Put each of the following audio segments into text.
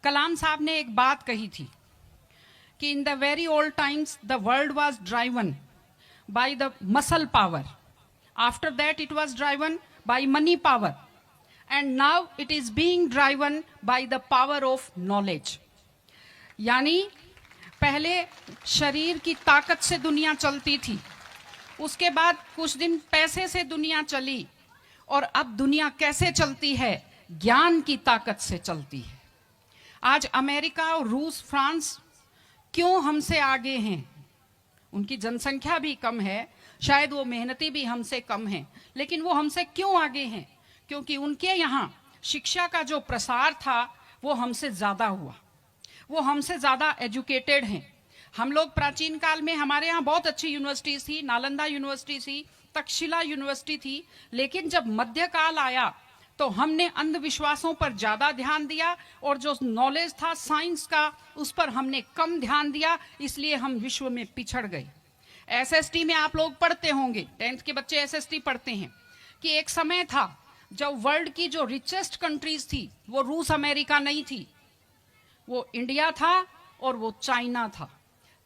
कलाम साहब ने एक बात कही थी कि in the very old times the world was driven by the muscle power, after that it was driven by money power, and now it is being driven by the power of knowledge. यानी पहले शरीर की ताकत से दुनिया चलती थी, उसके बाद कुछ दिन पैसे से दुनिया चली, और अब दुनिया कैसे चलती है? ज्ञान की ताकत से चलती है। आज अमेरिका और रूस, फ्रांस क्यों हमसे आगे हैं? उनकी जनसंख्या भी कम है, शायद वो मेहनती भी हमसे कम हैं, लेकिन वो हमसे क्यों आगे हैं? क्योंकि उनके यहाँ शिक्षा का जो प्रसार था वो हमसे ज़्यादा हुआ, वो हमसे ज़्यादा एजुकेटेड हैं। हम लोग प्राचीन काल में, हमारे यहाँ बहुत अच्छी यूनिवर्सिटीज थी, नालंदा यूनिवर्सिटी थी, तक्षशिला यूनिवर्सिटी थी, लेकिन जब मध्यकाल आया तो हमने अंधविश्वासों पर ज़्यादा ध्यान दिया और जो नॉलेज था साइंस का उस पर हमने कम ध्यान दिया, इसलिए हम विश्व में पिछड़ गए। एसएसटी में आप लोग पढ़ते होंगे, 10th के बच्चे एसएसटी पढ़ते हैं, कि एक समय था जब वर्ल्ड की जो रिचेस्ट कंट्रीज थी वो रूस अमेरिका नहीं थी, वो इंडिया था और वो चाइना था।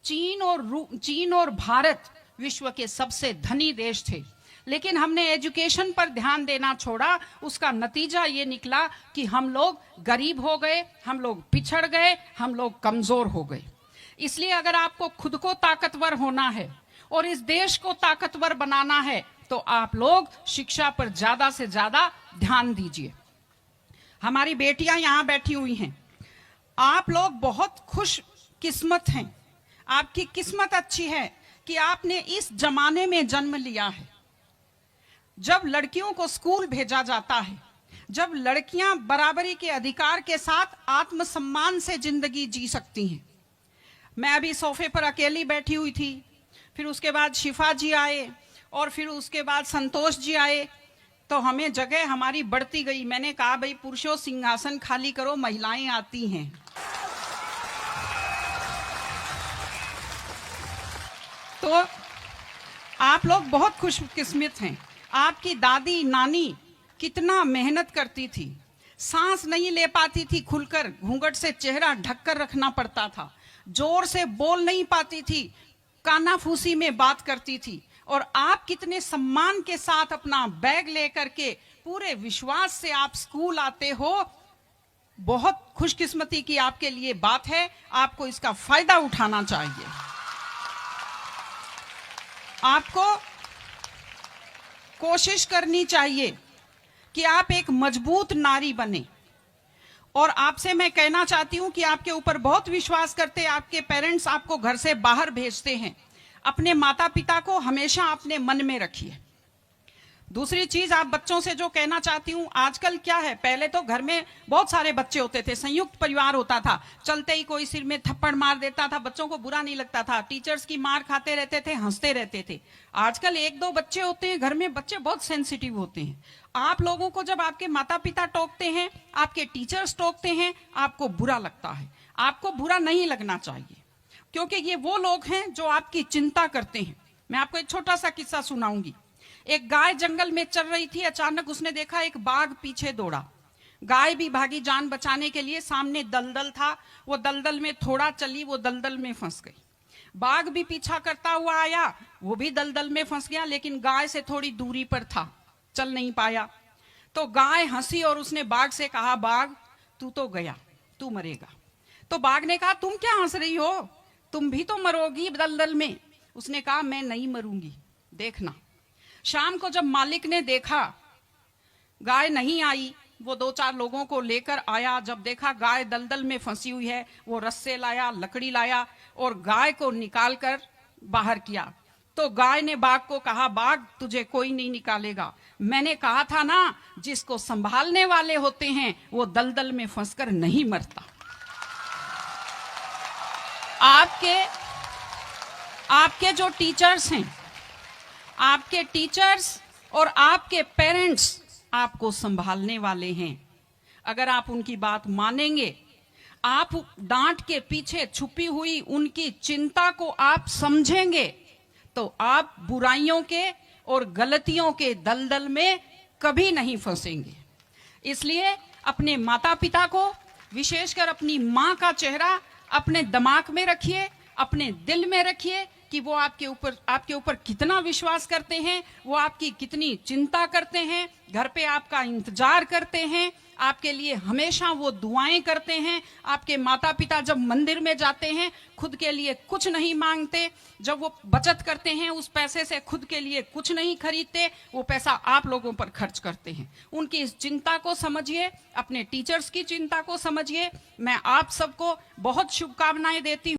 चीन और भारत विश्व के सबसे धनी देश थे, लेकिन हमने एजुकेशन पर ध्यान देना छोड़ा। उसका नतीजा ये निकला कि हम लोग गरीब हो गए, हम लोग पिछड़ गए, हम लोग कमजोर हो गए। इसलिए अगर आपको खुद को ताकतवर होना है और इस देश को ताकतवर बनाना है तो आप लोग शिक्षा पर ज्यादा से ज्यादा ध्यान दीजिए। हमारी बेटियां यहां बैठी हुई हैं, आप लोग बहुत खुश किस्मत हैं, आपकी किस्मत अच्छी है कि आपने इस जमाने में जन्म लिया है जब लड़कियों को स्कूल भेजा जाता है, जब लड़कियां बराबरी के अधिकार के साथ आत्मसम्मान से जिंदगी जी सकती हैं। मैं अभी सोफे पर अकेली बैठी हुई थी, फिर उसके बाद शिफा जी आए और फिर उसके बाद संतोष जी आए, तो हमें जगह हमारी बढ़ती गई। मैंने कहा भाई पुरुषों सिंहासन खाली करो, महिलाएं आती हैं। तो आप लोग बहुत खुशकिस्मत हैं। आपकी दादी नानी कितना मेहनत करती थी, सांस नहीं ले पाती थी खुलकर, घूंघट से चेहरा ढककर रखना पड़ता था, जोर से बोल नहीं पाती थी, कानाफूसी में बात करती थी, और आप कितने सम्मान के साथ अपना बैग लेकर के पूरे विश्वास से आप स्कूल आते हो। बहुत खुशकिस्मती की आपके लिए बात है, आपको इसका फायदा उठाना चाहिए। आपको कोशिश करनी चाहिए कि आप एक मजबूत नारी बने, और आपसे मैं कहना चाहती हूं कि आपके ऊपर बहुत विश्वास करते आपके पेरेंट्स आपको घर से बाहर भेजते हैं। अपने माता पिता को हमेशा अपने मन में रखिए। दूसरी चीज आप बच्चों से जो कहना चाहती हूँ, आजकल क्या है, पहले तो घर में बहुत सारे बच्चे होते थे, संयुक्त परिवार होता था, चलते ही कोई सिर में थप्पड़ मार देता था, बच्चों को बुरा नहीं लगता था, टीचर्स की मार खाते रहते थे, हंसते रहते थे। आजकल 1-2 बच्चे होते हैं घर में, बच्चे बहुत सेंसिटिव होते हैं। आप लोगों को जब आपके माता पिता टोकते हैं, आपके टीचर्स टोकते हैं, आपको बुरा लगता है। आपको बुरा नहीं लगना चाहिए, क्योंकि ये वो लोग हैं जो आपकी चिंता करते हैं। मैं आपको एक छोटा सा किस्सा सुनाऊंगी। एक गाय जंगल में चल रही थी, अचानक उसने देखा एक बाघ पीछे दौड़ा। गाय भी भागी जान बचाने के लिए, सामने दलदल था, वो दलदल में थोड़ा चली, वो दलदल में फंस गई। बाघ भी पीछा करता हुआ आया, वो भी दलदल में फंस गया, लेकिन गाय से थोड़ी दूरी पर था, चल नहीं पाया। तो गाय हंसी और उसने बाघ से कहा, बाघ तू तो गया, तू मरेगा। तो बाघ ने कहा, तुम क्या हंस रही हो, तुम भी तो मरोगी दलदल में। उसने कहा, मैं नहीं मरूंगी, देखना। शाम को जब मालिक ने देखा गाय नहीं आई, वो 2-4 लोगों को लेकर आया। जब देखा गाय दलदल में फंसी हुई है, वो रस्से लाया, लकड़ी लाया और गाय को निकालकर बाहर किया। तो गाय ने बाघ को कहा, बाघ तुझे कोई नहीं निकालेगा, मैंने कहा था ना, जिसको संभालने वाले होते हैं वो दलदल में फंसकर नहीं मरता। आपके जो टीचर्स हैं, आपके टीचर्स और आपके पेरेंट्स आपको संभालने वाले हैं। अगर आप उनकी बात मानेंगे, आप डांट के पीछे छुपी हुई उनकी चिंता को आप समझेंगे, तो आप बुराइयों के और गलतियों के दलदल में कभी नहीं फंसेंगे। इसलिए अपने माता पिता को, विशेषकर अपनी माँ का चेहरा अपने दिमाग में रखिए, अपने दिल में रखिए कि वो आपके ऊपर कितना विश्वास करते हैं, वो आपकी कितनी चिंता करते हैं, घर पे आपका इंतजार करते हैं, आपके लिए हमेशा वो दुआएं करते हैं। आपके माता पिता जब मंदिर में जाते हैं खुद के लिए कुछ नहीं मांगते, जब वो बचत करते हैं उस पैसे से खुद के लिए कुछ नहीं खरीदते, वो पैसा आप लोगों पर खर्च करते हैं। उनकी इस चिंता को समझिए, अपने टीचर्स की चिंता को समझिए। मैं आप सबको बहुत शुभकामनाएं देती हूँ।